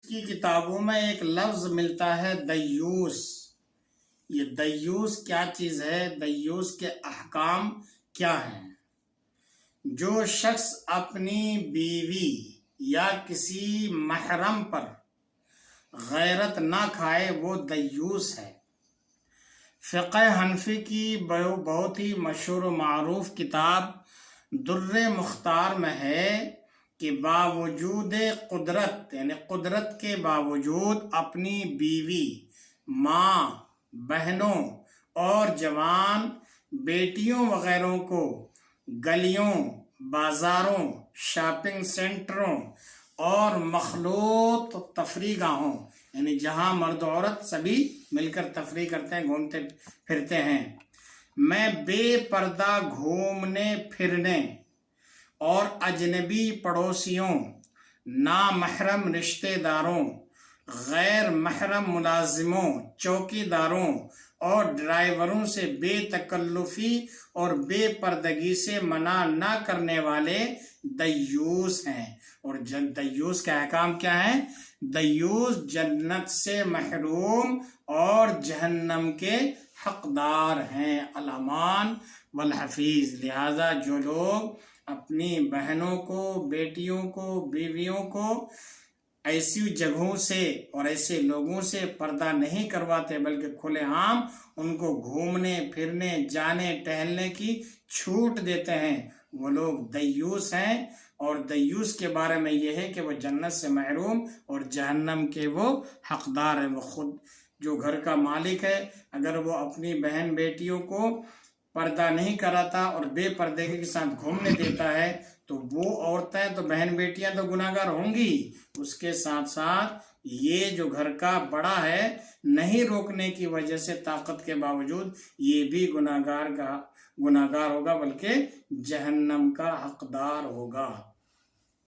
کی کتابوں میں ایک لفظ ملتا ہے دیوس۔ یہ دیوس کیا چیز ہے؟ دیوس کے احکام کیا ہیں؟ جو شخص اپنی بیوی یا کسی محرم پر غیرت نہ کھائے وہ دیوس ہے۔ فقہ حنفی کی بہت ہی مشہور و معروف کتاب در مختار میں ہے کہ باوجود قدرت، یعنی قدرت کے باوجود اپنی بیوی، ماں، بہنوں اور جوان بیٹیوں وغیرہ کو گلیوں، بازاروں، شاپنگ سینٹروں اور مخلوط تفریح گاہوں، یعنی جہاں مرد و عورت سبھی مل کر تفریح کرتے ہیں، گھومتے پھرتے ہیں، میں بے پردہ گھومنے پھرنے اور اجنبی پڑوسیوں، نامحرم رشتہ داروں، غیر محرم ملازموں، چوکی داروں اور ڈرائیوروں سے بے تکلفی اور بے پردگی سے منع نہ کرنے والے دیوس ہیں۔ اور دیوس کا احکام کیا ہے؟ دیوس جنت سے محروم اور جہنم کے حقدار ہیں، الامان والحفیظ۔ لہذا جو لوگ اپنی بہنوں کو، بیٹیوں کو، بیویوں کو ایسی جگہوں سے اور ایسے لوگوں سے پردہ نہیں کرواتے بلکہ کھلے عام ان کو گھومنے پھرنے، جانے ٹہلنے کی چھوٹ دیتے ہیں، وہ لوگ دیوس ہیں۔ اور دیوس کے بارے میں یہ ہے کہ وہ جنت سے محروم اور جہنم کے وہ حقدار ہیں۔ وہ خود جو گھر کا مالک ہے، اگر وہ اپنی بہن بیٹیوں کو پردہ نہیں کراتا اور بے پردے کے ساتھ گھومنے دیتا ہے تو وہ عورتیں تو بہن بیٹیاں تو گناہ گار ہوں گی، اس کے ساتھ ساتھ یہ جو گھر کا بڑا ہے نہیں روکنے کی وجہ سے طاقت کے باوجود یہ بھی گناہ گار ہوگا بلکہ جہنم کا حقدار ہوگا۔